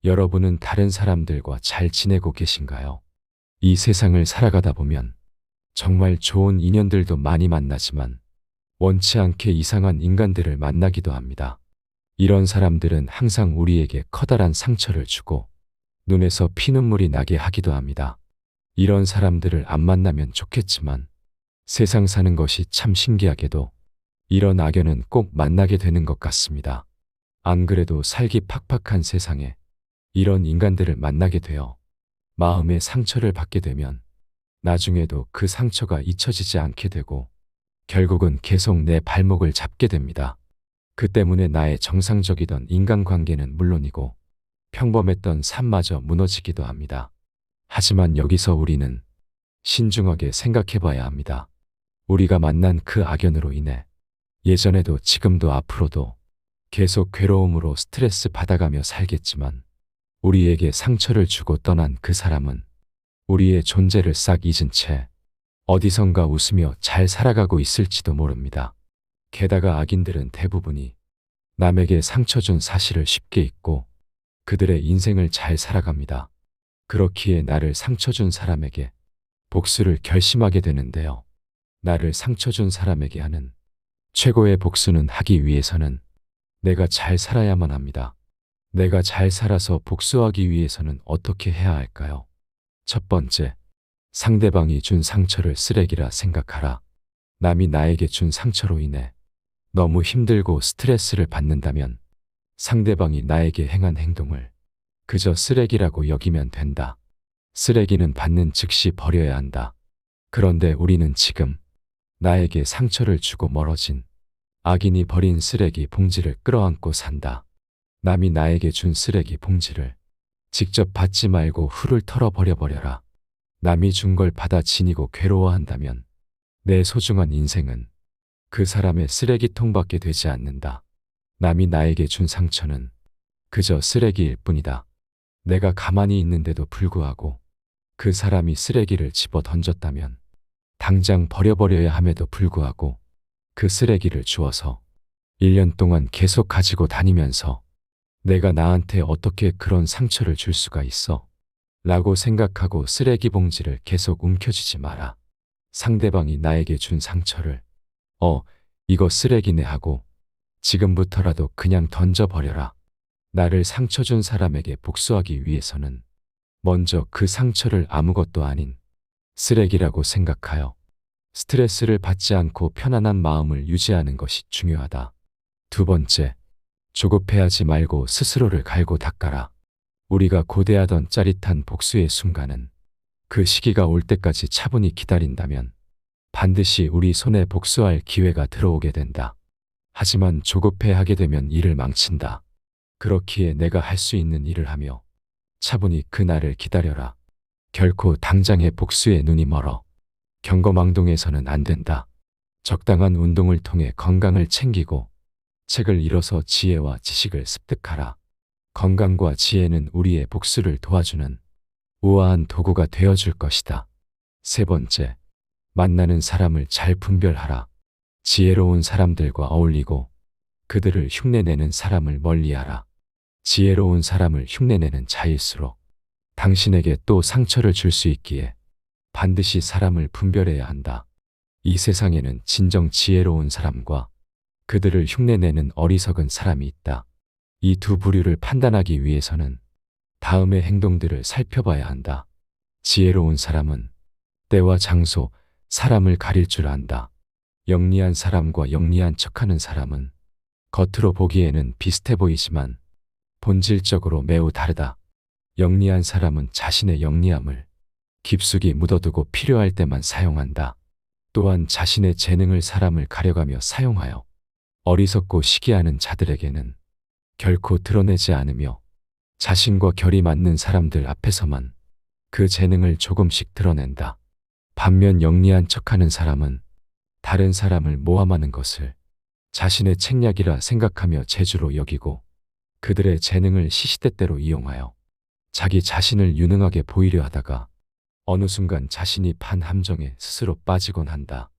여러분은 다른 사람들과 잘 지내고 계신가요? 이 세상을 살아가다 보면 정말 좋은 인연들도 많이 만나지만 원치 않게 이상한 인간들을 만나기도 합니다. 이런 사람들은 항상 우리에게 커다란 상처를 주고 눈에서 피눈물이 나게 하기도 합니다. 이런 사람들을 안 만나면 좋겠지만 세상 사는 것이 참 신기하게도 이런 악연은 꼭 만나게 되는 것 같습니다. 안 그래도 살기 팍팍한 세상에 이런 인간들을 만나게 되어 마음의 상처를 받게 되면 나중에도 그 상처가 잊혀지지 않게 되고 결국은 계속 내 발목을 잡게 됩니다. 그 때문에 나의 정상적이던 인간관계는 물론이고 평범했던 삶마저 무너지기도 합니다. 하지만 여기서 우리는 신중하게 생각해 봐야 합니다. 우리가 만난 그 악연으로 인해 예전에도 지금도 앞으로도 계속 괴로움으로 스트레스 받아가며 살겠지만 우리에게 상처를 주고 떠난 그 사람은 우리의 존재를 싹 잊은 채 어디선가 웃으며 잘 살아가고 있을지도 모릅니다. 게다가 악인들은 대부분이 남에게 상처 준 사실을 쉽게 잊고 그들의 인생을 잘 살아갑니다. 그렇기에 나를 상처 준 사람에게 복수를 결심하게 되는데요. 나를 상처 준 사람에게 하는 최고의 복수는 하기 위해서는 내가 잘 살아야만 합니다. 내가 잘 살아서 복수하기 위해서는 어떻게 해야 할까요? 첫 번째, 상대방이 준 상처를 쓰레기라 생각하라. 남이 나에게 준 상처로 인해 너무 힘들고 스트레스를 받는다면 상대방이 나에게 행한 행동을 그저 쓰레기라고 여기면 된다. 쓰레기는 받는 즉시 버려야 한다. 그런데 우리는 지금 나에게 상처를 주고 멀어진 악인이 버린 쓰레기 봉지를 끌어안고 산다. 남이 나에게 준 쓰레기 봉지를 직접 받지 말고 훌훌 털어버려버려라. 남이 준 걸 받아 지니고 괴로워한다면 내 소중한 인생은 그 사람의 쓰레기통밖에 되지 않는다. 남이 나에게 준 상처는 그저 쓰레기일 뿐이다. 내가 가만히 있는데도 불구하고 그 사람이 쓰레기를 집어 던졌다면 당장 버려버려야 함에도 불구하고 그 쓰레기를 주워서 1년 동안 계속 가지고 다니면서 내가 나한테 어떻게 그런 상처를 줄 수가 있어? 라고 생각하고 쓰레기 봉지를 계속 움켜쥐지 마라. 상대방이 나에게 준 상처를 이거 쓰레기네 하고 지금부터라도 그냥 던져버려라. 나를 상처 준 사람에게 복수하기 위해서는 먼저 그 상처를 아무것도 아닌 쓰레기라고 생각하여 스트레스를 받지 않고 편안한 마음을 유지하는 것이 중요하다. 두 번째, 조급해하지 말고 스스로를 갈고 닦아라. 우리가 고대하던 짜릿한 복수의 순간은 그 시기가 올 때까지 차분히 기다린다면 반드시 우리 손에 복수할 기회가 들어오게 된다. 하지만 조급해하게 되면 일을 망친다. 그렇기에 내가 할 수 있는 일을 하며 차분히 그날을 기다려라. 결코 당장의 복수에 눈이 멀어 경거망동해서는 안 된다. 적당한 운동을 통해 건강을 챙기고 책을 읽어서 지혜와 지식을 습득하라. 건강과 지혜는 우리의 복수를 도와주는 우아한 도구가 되어줄 것이다. 세 번째, 만나는 사람을 잘 분별하라. 지혜로운 사람들과 어울리고 그들을 흉내내는 사람을 멀리하라. 지혜로운 사람을 흉내내는 자일수록 당신에게 또 상처를 줄 수 있기에 반드시 사람을 분별해야 한다. 이 세상에는 진정 지혜로운 사람과 그들을 흉내내는 어리석은 사람이 있다. 이 두 부류를 판단하기 위해서는 다음의 행동들을 살펴봐야 한다. 지혜로운 사람은 때와 장소, 사람을 가릴 줄 안다. 영리한 사람과 영리한 척하는 사람은 겉으로 보기에는 비슷해 보이지만 본질적으로 매우 다르다. 영리한 사람은 자신의 영리함을 깊숙이 묻어두고 필요할 때만 사용한다. 또한 자신의 재능을 사람을 가려가며 사용하여 어리석고 시기하는 자들에게는 결코 드러내지 않으며 자신과 결이 맞는 사람들 앞에서만 그 재능을 조금씩 드러낸다. 반면 영리한 척하는 사람은 다른 사람을 모함하는 것을 자신의 책략이라 생각하며 재주로 여기고 그들의 재능을 시시때때로 이용하여 자기 자신을 유능하게 보이려 하다가 어느 순간 자신이 판 함정에 스스로 빠지곤 한다.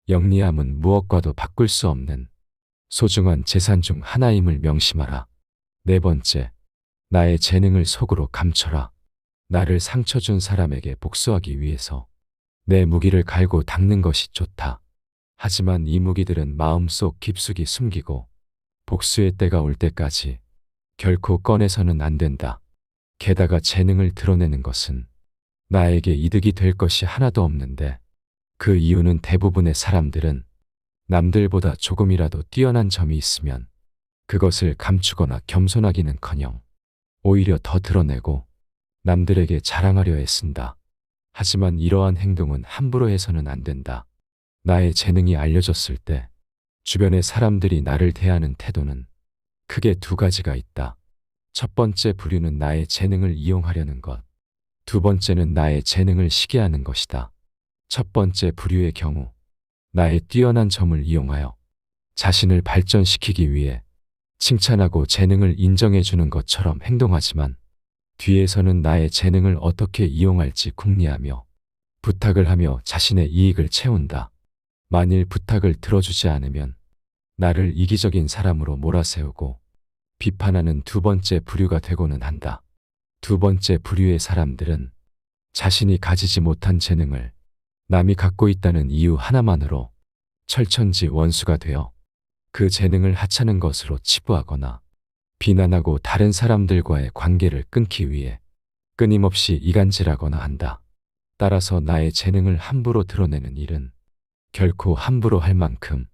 영리함은 무엇과도 바꿀 수 없는 소중한 재산 중 하나임을 명심하라. 네 번째, 나의 재능을 속으로 감춰라. 나를 상처 준 사람에게 복수하기 위해서 내 무기를 갈고 닦는 것이 좋다. 하지만 이 무기들은 마음속 깊숙이 숨기고 복수의 때가 올 때까지 결코 꺼내서는 안 된다. 게다가 재능을 드러내는 것은 나에게 이득이 될 것이 하나도 없는데, 그 이유는 대부분의 사람들은 남들보다 조금이라도 뛰어난 점이 있으면 그것을 감추거나 겸손하기는커녕 오히려 더 드러내고 남들에게 자랑하려 애쓴다. 하지만 이러한 행동은 함부로 해서는 안 된다. 나의 재능이 알려졌을 때 주변의 사람들이 나를 대하는 태도는 크게 두 가지가 있다. 첫 번째 부류는 나의 재능을 이용하려는 것. 두 번째는 나의 재능을 시기하는 것이다. 첫 번째 부류의 경우 나의 뛰어난 점을 이용하여 자신을 발전시키기 위해 칭찬하고 재능을 인정해 주는 것처럼 행동하지만, 뒤에서는 나의 재능을 어떻게 이용할지 궁리하며 부탁을 하며 자신의 이익을 채운다. 만일 부탁을 들어주지 않으면 나를 이기적인 사람으로 몰아세우고 비판하는 두 번째 부류가 되고는 한다. 두 번째 부류의 사람들은 자신이 가지지 못한 재능을 남이 갖고 있다는 이유 하나만으로 철천지 원수가 되어 그 재능을 하찮은 것으로 치부하거나 비난하고 다른 사람들과의 관계를 끊기 위해 끊임없이 이간질하거나 한다. 따라서 나의 재능을 함부로 드러내는 일은 결코 함부로 할 만큼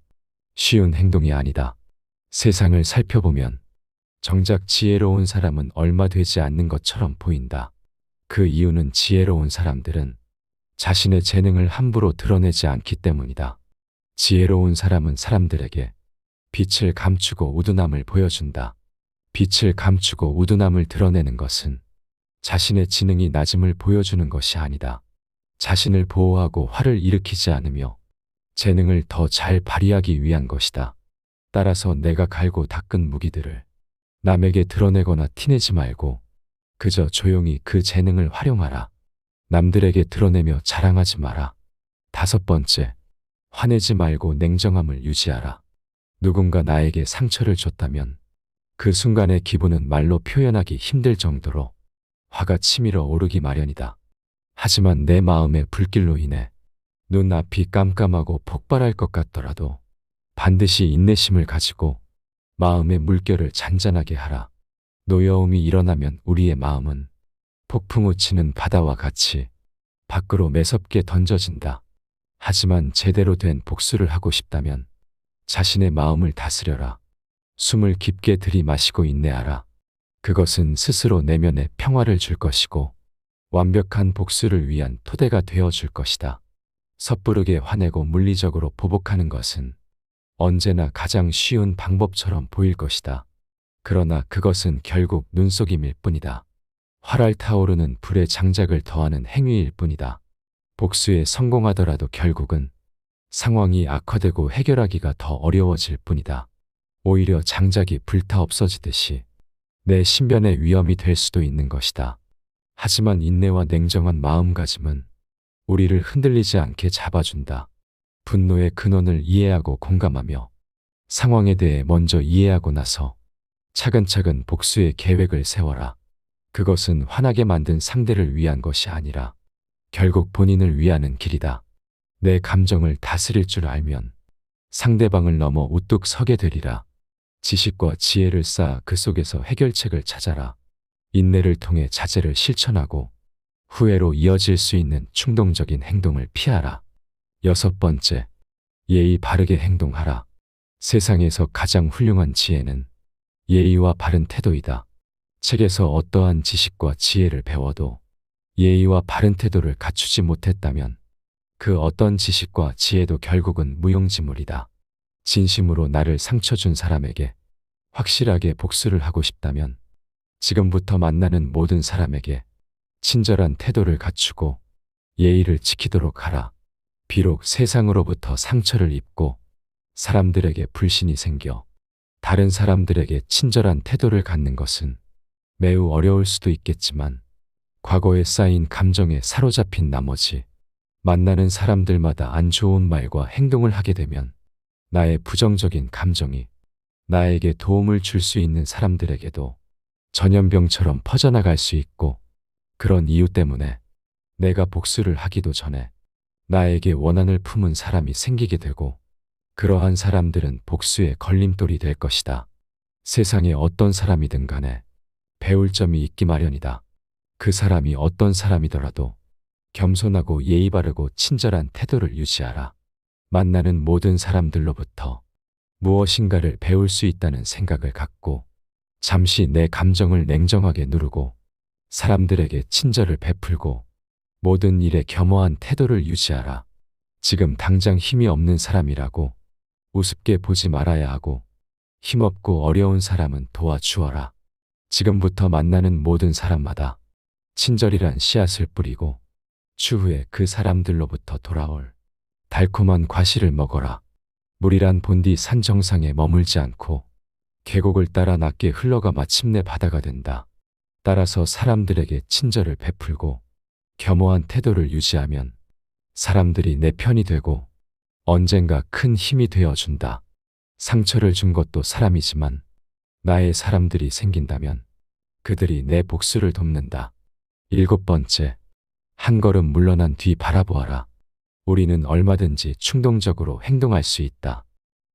쉬운 행동이 아니다. 세상을 살펴보면 정작 지혜로운 사람은 얼마 되지 않는 것처럼 보인다. 그 이유는 지혜로운 사람들은 자신의 재능을 함부로 드러내지 않기 때문이다. 지혜로운 사람은 사람들에게 빛을 감추고 우둔함을 보여준다. 빛을 감추고 우둔함을 드러내는 것은 자신의 지능이 낮음을 보여주는 것이 아니다. 자신을 보호하고 화를 일으키지 않으며 재능을 더 잘 발휘하기 위한 것이다. 따라서 내가 갈고 닦은 무기들을 남에게 드러내거나 티내지 말고 그저 조용히 그 재능을 활용하라. 남들에게 드러내며 자랑하지 마라. 다섯 번째, 화내지 말고 냉정함을 유지하라. 누군가 나에게 상처를 줬다면 그 순간의 기분은 말로 표현하기 힘들 정도로 화가 치밀어 오르기 마련이다. 하지만 내 마음의 불길로 인해 눈앞이 깜깜하고 폭발할 것 같더라도 반드시 인내심을 가지고 마음의 물결을 잔잔하게 하라. 노여움이 일어나면 우리의 마음은 폭풍우 치는 바다와 같이 밖으로 매섭게 던져진다. 하지만 제대로 된 복수를 하고 싶다면 자신의 마음을 다스려라. 숨을 깊게 들이마시고 인내하라. 그것은 스스로 내면에 평화를 줄 것이고 완벽한 복수를 위한 토대가 되어 줄 것이다. 섣부르게 화내고 물리적으로 보복하는 것은 언제나 가장 쉬운 방법처럼 보일 것이다. 그러나 그것은 결국 눈속임일 뿐이다. 활활 타오르는 불에 장작을 더하는 행위일 뿐이다. 복수에 성공하더라도 결국은 상황이 악화되고 해결하기가 더 어려워질 뿐이다. 오히려 장작이 불타 없어지듯이 내 신변에 위험이 될 수도 있는 것이다. 하지만 인내와 냉정한 마음가짐은 우리를 흔들리지 않게 잡아준다. 분노의 근원을 이해하고 공감하며 상황에 대해 먼저 이해하고 나서 차근차근 복수의 계획을 세워라. 그것은 화나게 만든 상대를 위한 것이 아니라 결국 본인을 위하는 길이다. 내 감정을 다스릴 줄 알면 상대방을 넘어 우뚝 서게 되리라. 지식과 지혜를 쌓아 그 속에서 해결책을 찾아라. 인내를 통해 자제를 실천하고 후회로 이어질 수 있는 충동적인 행동을 피하라. 여섯 번째, 예의 바르게 행동하라. 세상에서 가장 훌륭한 지혜는 예의와 바른 태도이다. 책에서 어떠한 지식과 지혜를 배워도 예의와 바른 태도를 갖추지 못했다면 그 어떤 지식과 지혜도 결국은 무용지물이다. 진심으로 나를 상처 준 사람에게 확실하게 복수를 하고 싶다면 지금부터 만나는 모든 사람에게 친절한 태도를 갖추고 예의를 지키도록 하라. 비록 세상으로부터 상처를 입고 사람들에게 불신이 생겨 다른 사람들에게 친절한 태도를 갖는 것은 매우 어려울 수도 있겠지만, 과거에 쌓인 감정에 사로잡힌 나머지 만나는 사람들마다 안 좋은 말과 행동을 하게 되면 나의 부정적인 감정이 나에게 도움을 줄 수 있는 사람들에게도 전염병처럼 퍼져나갈 수 있고, 그런 이유 때문에 내가 복수를 하기도 전에 나에게 원한을 품은 사람이 생기게 되고, 그러한 사람들은 복수의 걸림돌이 될 것이다. 세상에 어떤 사람이든 간에 배울 점이 있기 마련이다. 그 사람이 어떤 사람이더라도 겸손하고 예의 바르고 친절한 태도를 유지하라. 만나는 모든 사람들로부터 무엇인가를 배울 수 있다는 생각을 갖고 잠시 내 감정을 냉정하게 누르고 사람들에게 친절을 베풀고 모든 일에 겸허한 태도를 유지하라. 지금 당장 힘이 없는 사람이라고 우습게 보지 말아야 하고 힘없고 어려운 사람은 도와주어라. 지금부터 만나는 모든 사람마다 친절이란 씨앗을 뿌리고 추후에 그 사람들로부터 돌아올 달콤한 과실을 먹어라. 물이란 본디 산 정상에 머물지 않고 계곡을 따라 낮게 흘러가 마침내 바다가 된다. 따라서 사람들에게 친절을 베풀고 겸허한 태도를 유지하면 사람들이 내 편이 되고 언젠가 큰 힘이 되어준다. 상처를 준 것도 사람이지만 나의 사람들이 생긴다면 그들이 내 복수를 돕는다. 7번째, 한 걸음 물러난 뒤 바라보아라. 우리는 얼마든지 충동적으로 행동할 수 있다.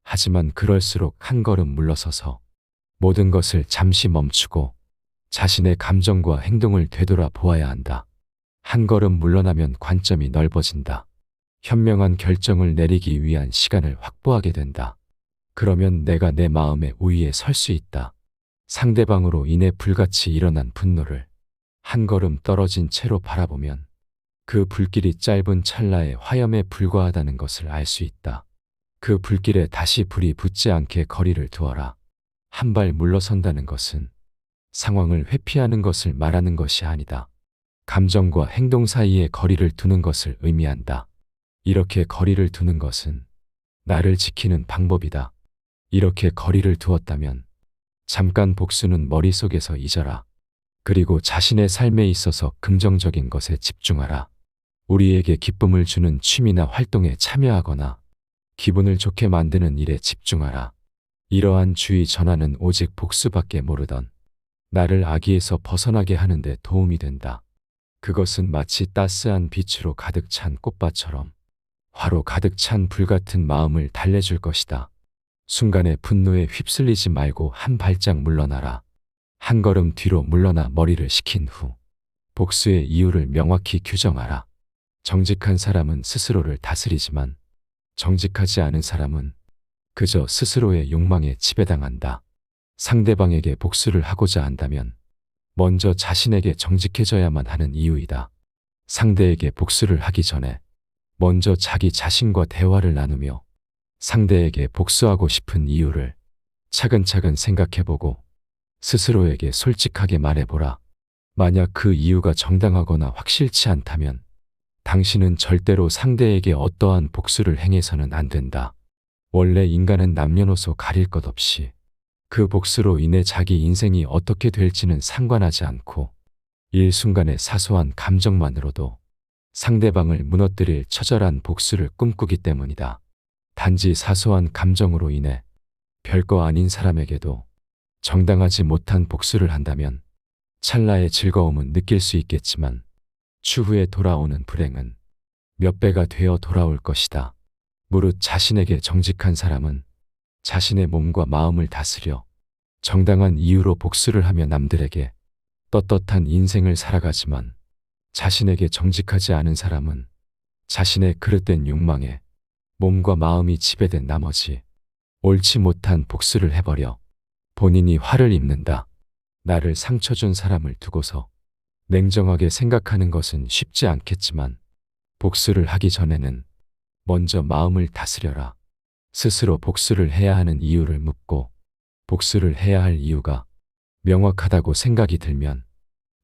하지만 그럴수록 한 걸음 물러서서 모든 것을 잠시 멈추고 자신의 감정과 행동을 되돌아 보아야 한다. 한 걸음 물러나면 관점이 넓어진다. 현명한 결정을 내리기 위한 시간을 확보하게 된다. 그러면 내가 내 마음의 우위에 설 수 있다. 상대방으로 인해 불같이 일어난 분노를 한 걸음 떨어진 채로 바라보면 그 불길이 짧은 찰나의 화염에 불과하다는 것을 알 수 있다. 그 불길에 다시 불이 붙지 않게 거리를 두어라. 한 발 물러선다는 것은 상황을 회피하는 것을 말하는 것이 아니다. 감정과 행동 사이에 거리를 두는 것을 의미한다. 이렇게 거리를 두는 것은 나를 지키는 방법이다. 이렇게 거리를 두었다면 잠깐 복수는 머릿속에서 잊어라. 그리고 자신의 삶에 있어서 긍정적인 것에 집중하라. 우리에게 기쁨을 주는 취미나 활동에 참여하거나 기분을 좋게 만드는 일에 집중하라. 이러한 주의 전환은 오직 복수밖에 모르던 나를 악의에서 벗어나게 하는 데 도움이 된다. 그것은 마치 따스한 빛으로 가득 찬 꽃밭처럼 화로 가득 찬 불같은 마음을 달래줄 것이다. 순간의 분노에 휩쓸리지 말고 한 발짝 물러나라. 한 걸음 뒤로 물러나 머리를 식힌 후 복수의 이유를 명확히 규정하라. 정직한 사람은 스스로를 다스리지만 정직하지 않은 사람은 그저 스스로의 욕망에 지배당한다. 상대방에게 복수를 하고자 한다면 먼저 자신에게 정직해져야만 하는 이유이다. 상대에게 복수를 하기 전에 먼저 자기 자신과 대화를 나누며 상대에게 복수하고 싶은 이유를 차근차근 생각해보고 스스로에게 솔직하게 말해보라. 만약 그 이유가 정당하거나 확실치 않다면 당신은 절대로 상대에게 어떠한 복수를 행해서는 안 된다. 원래 인간은 남녀노소 가릴 것 없이 그 복수로 인해 자기 인생이 어떻게 될지는 상관하지 않고 일순간의 사소한 감정만으로도 상대방을 무너뜨릴 처절한 복수를 꿈꾸기 때문이다. 단지 사소한 감정으로 인해 별거 아닌 사람에게도 정당하지 못한 복수를 한다면 찰나의 즐거움은 느낄 수 있겠지만 추후에 돌아오는 불행은 몇 배가 되어 돌아올 것이다. 무릇 자신에게 정직한 사람은 자신의 몸과 마음을 다스려 정당한 이유로 복수를 하며 남들에게 떳떳한 인생을 살아가지만 자신에게 정직하지 않은 사람은 자신의 그릇된 욕망에 몸과 마음이 지배된 나머지 옳지 못한 복수를 해버려 본인이 화를 입는다. 나를 상처 준 사람을 두고서 냉정하게 생각하는 것은 쉽지 않겠지만 복수를 하기 전에는 먼저 마음을 다스려라. 스스로 복수를 해야 하는 이유를 묻고 복수를 해야 할 이유가 명확하다고 생각이 들면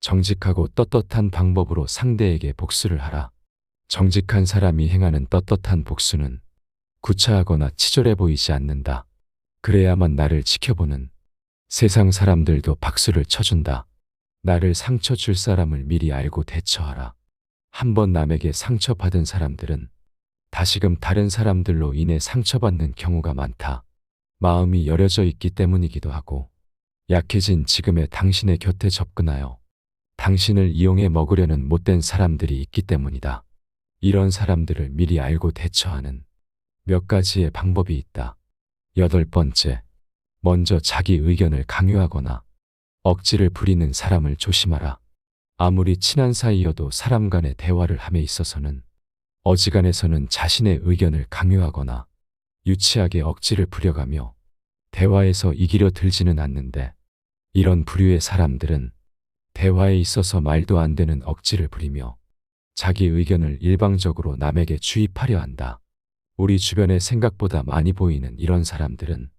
정직하고 떳떳한 방법으로 상대에게 복수를 하라. 정직한 사람이 행하는 떳떳한 복수는 구차하거나 치졸해 보이지 않는다. 그래야만 나를 지켜보는 세상 사람들도 박수를 쳐준다. 나를 상처 줄 사람을 미리 알고 대처하라. 한번 남에게 상처받은 사람들은 다시금 다른 사람들로 인해 상처받는 경우가 많다. 마음이 여려져 있기 때문이기도 하고 약해진 지금의 당신의 곁에 접근하여 당신을 이용해 먹으려는 못된 사람들이 있기 때문이다. 이런 사람들을 미리 알고 대처하는 몇 가지의 방법이 있다. 8번째, 먼저 자기 의견을 강요하거나 억지를 부리는 사람을 조심하라. 아무리 친한 사이여도 사람 간의 대화를 함에 있어서는 어지간해서는 자신의 의견을 강요하거나 유치하게 억지를 부려가며 대화에서 이기려 들지는 않는데, 이런 부류의 사람들은 대화에 있어서 말도 안 되는 억지를 부리며 자기 의견을 일방적으로 남에게 주입하려 한다. 우리 주변에 생각보다 많이 보이는 이런 사람들은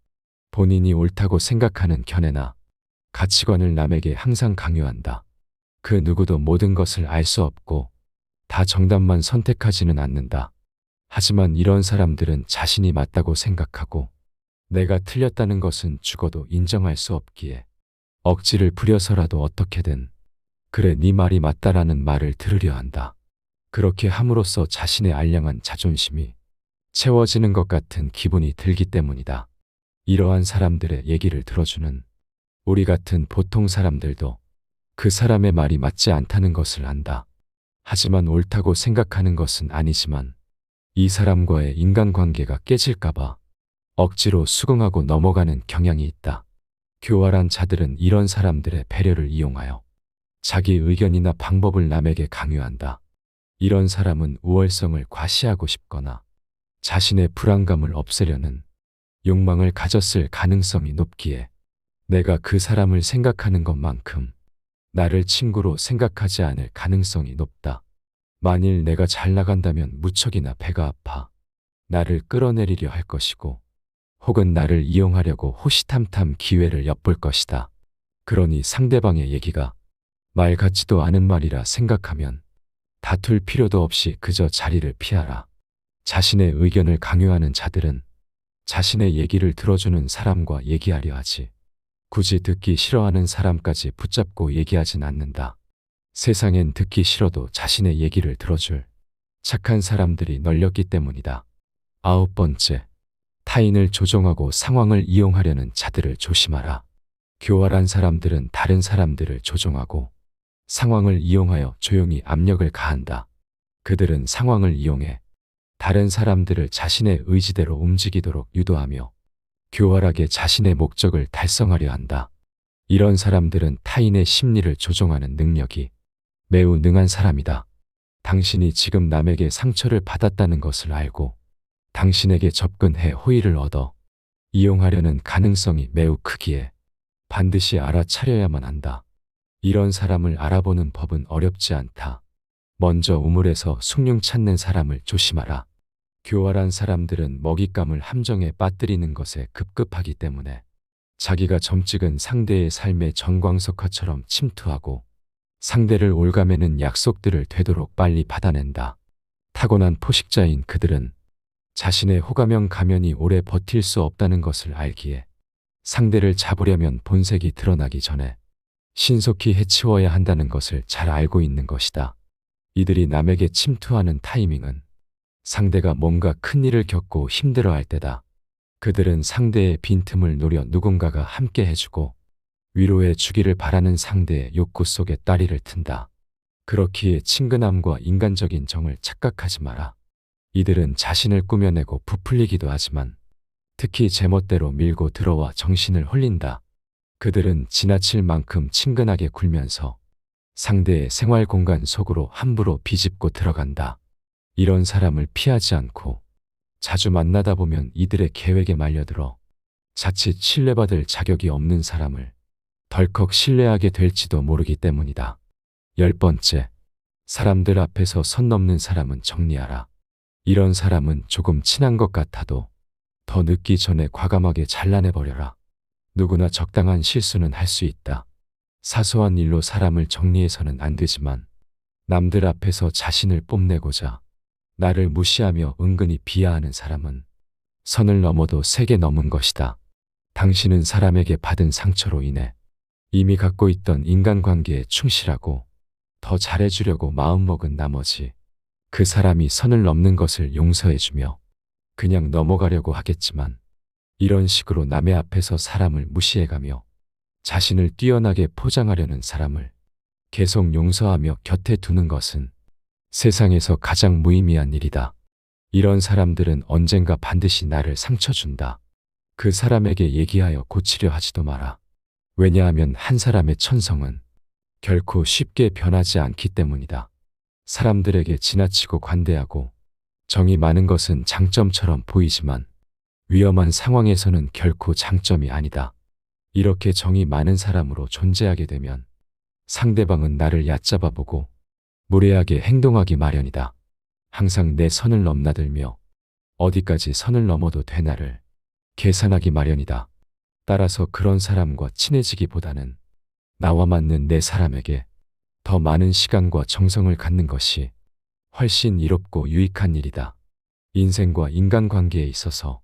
본인이 옳다고 생각하는 견해나 가치관을 남에게 항상 강요한다. 그 누구도 모든 것을 알 수 없고 다 정답만 선택하지는 않는다. 하지만 이런 사람들은 자신이 맞다고 생각하고 내가 틀렸다는 것은 죽어도 인정할 수 없기에 억지를 부려서라도 어떻게든 그래 네 말이 맞다라는 말을 들으려 한다. 그렇게 함으로써 자신의 알량한 자존심이 채워지는 것 같은 기분이 들기 때문이다. 이러한 사람들의 얘기를 들어주는 우리 같은 보통 사람들도 그 사람의 말이 맞지 않다는 것을 안다. 하지만 옳다고 생각하는 것은 아니지만 이 사람과의 인간관계가 깨질까봐 억지로 수긍하고 넘어가는 경향이 있다. 교활한 자들은 이런 사람들의 배려를 이용하여 자기 의견이나 방법을 남에게 강요한다. 이런 사람은 우월성을 과시하고 싶거나 자신의 불안감을 없애려는 욕망을 가졌을 가능성이 높기에 내가 그 사람을 생각하는 것만큼 나를 친구로 생각하지 않을 가능성이 높다. 만일 내가 잘 나간다면 무척이나 배가 아파 나를 끌어내리려 할 것이고, 혹은 나를 이용하려고 호시탐탐 기회를 엿볼 것이다. 그러니 상대방의 얘기가 말 같지도 않은 말이라 생각하면 다툴 필요도 없이 그저 자리를 피하라. 자신의 의견을 강요하는 자들은 자신의 얘기를 들어주는 사람과 얘기하려 하지 굳이 듣기 싫어하는 사람까지 붙잡고 얘기하진 않는다. 세상엔 듣기 싫어도 자신의 얘기를 들어줄 착한 사람들이 널렸기 때문이다. 9번째, 타인을 조종하고 상황을 이용하려는 자들을 조심하라. 교활한 사람들은 다른 사람들을 조종하고 상황을 이용하여 조용히 압력을 가한다. 그들은 상황을 이용해 다른 사람들을 자신의 의지대로 움직이도록 유도하며 교활하게 자신의 목적을 달성하려 한다. 이런 사람들은 타인의 심리를 조종하는 능력이 매우 능한 사람이다. 당신이 지금 남에게 상처를 받았다는 것을 알고 당신에게 접근해 호의를 얻어 이용하려는 가능성이 매우 크기에 반드시 알아차려야만 한다. 이런 사람을 알아보는 법은 어렵지 않다. 먼저 우물에서 숭늉 찾는 사람을 조심하라. 교활한 사람들은 먹잇감을 함정에 빠뜨리는 것에 급급하기 때문에 자기가 점 찍은 상대의 삶에 전광석화처럼 침투하고 상대를 올가매는 약속들을 되도록 빨리 받아낸다. 타고난 포식자인 그들은 자신의 호감형 가면이 오래 버틸 수 없다는 것을 알기에 상대를 잡으려면 본색이 드러나기 전에 신속히 해치워야 한다는 것을 잘 알고 있는 것이다. 이들이 남에게 침투하는 타이밍은 상대가 뭔가 큰일을 겪고 힘들어할 때다. 그들은 상대의 빈틈을 노려 누군가가 함께 해주고 위로해 주기를 바라는 상대의 욕구 속에 따리를 튼다. 그렇기에 친근함과 인간적인 정을 착각하지 마라. 이들은 자신을 꾸며내고 부풀리기도 하지만 특히 제멋대로 밀고 들어와 정신을 홀린다. 그들은 지나칠 만큼 친근하게 굴면서 상대의 생활 공간 속으로 함부로 비집고 들어간다. 이런 사람을 피하지 않고 자주 만나다 보면 이들의 계획에 말려들어 자칫 신뢰받을 자격이 없는 사람을 덜컥 신뢰하게 될지도 모르기 때문이다. 10번째, 사람들 앞에서 선 넘는 사람은 정리하라. 이런 사람은 조금 친한 것 같아도 더 늦기 전에 과감하게 잘라내버려라. 누구나 적당한 실수는 할 수 있다. 사소한 일로 사람을 정리해서는 안 되지만 남들 앞에서 자신을 뽐내고자 나를 무시하며 은근히 비하하는 사람은 선을 넘어도 세게 넘은 것이다. 당신은 사람에게 받은 상처로 인해 이미 갖고 있던 인간관계에 충실하고 더 잘해주려고 마음먹은 나머지 그 사람이 선을 넘는 것을 용서해주며 그냥 넘어가려고 하겠지만 이런 식으로 남의 앞에서 사람을 무시해가며 자신을 뛰어나게 포장하려는 사람을 계속 용서하며 곁에 두는 것은 세상에서 가장 무의미한 일이다. 이런 사람들은 언젠가 반드시 나를 상처 준다. 그 사람에게 얘기하여 고치려 하지도 마라. 왜냐하면 한 사람의 천성은 결코 쉽게 변하지 않기 때문이다. 사람들에게 지나치고 관대하고 정이 많은 것은 장점처럼 보이지만 위험한 상황에서는 결코 장점이 아니다. 이렇게 정이 많은 사람으로 존재하게 되면 상대방은 나를 얕잡아 보고 무례하게 행동하기 마련이다. 항상 내 선을 넘나들며 어디까지 선을 넘어도 되나를 계산하기 마련이다. 따라서 그런 사람과 친해지기보다는 나와 맞는 내 사람에게 더 많은 시간과 정성을 갖는 것이 훨씬 이롭고 유익한 일이다. 인생과 인간관계에 있어서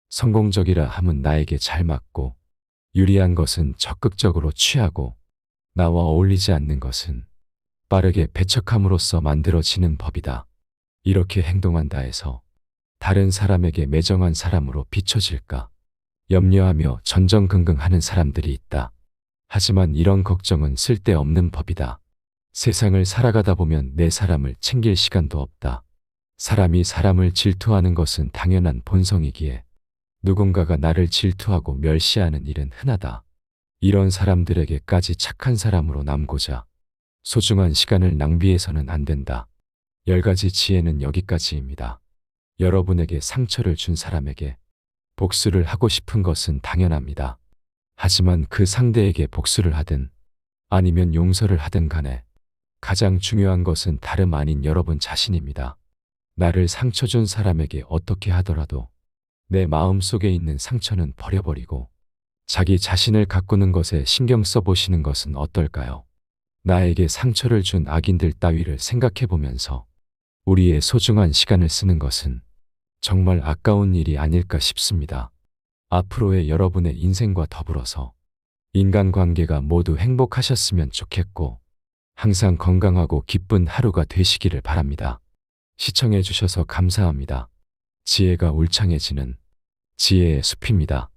성공적이라 함은 나에게 잘 맞고 유리한 것은 적극적으로 취하고 나와 어울리지 않는 것은 빠르게 배척함으로써 만들어지는 법이다. 이렇게 행동한다 해서 다른 사람에게 매정한 사람으로 비춰질까 염려하며 전전긍긍하는 사람들이 있다. 하지만 이런 걱정은 쓸데없는 법이다. 세상을 살아가다 보면 내 사람을 챙길 시간도 없다. 사람이 사람을 질투하는 것은 당연한 본성이기에 누군가가 나를 질투하고 멸시하는 일은 흔하다. 이런 사람들에게까지 착한 사람으로 남고자 소중한 시간을 낭비해서는 안 된다. 10가지 지혜는 여기까지입니다. 여러분에게 상처를 준 사람에게 복수를 하고 싶은 것은 당연합니다. 하지만 그 상대에게 복수를 하든 아니면 용서를 하든 간에 가장 중요한 것은 다름 아닌 여러분 자신입니다. 나를 상처 준 사람에게 어떻게 하더라도 내 마음 속에 있는 상처는 버려버리고 자기 자신을 가꾸는 것에 신경 써보시는 것은 어떨까요? 나에게 상처를 준 악인들 따위를 생각해 보면서 우리의 소중한 시간을 쓰는 것은 정말 아까운 일이 아닐까 싶습니다. 앞으로의 여러분의 인생과 더불어서 인간관계가 모두 행복하셨으면 좋겠고 항상 건강하고 기쁜 하루가 되시기를 바랍니다. 시청해 주셔서 감사합니다. 지혜가 울창해지는 지혜의 숲입니다.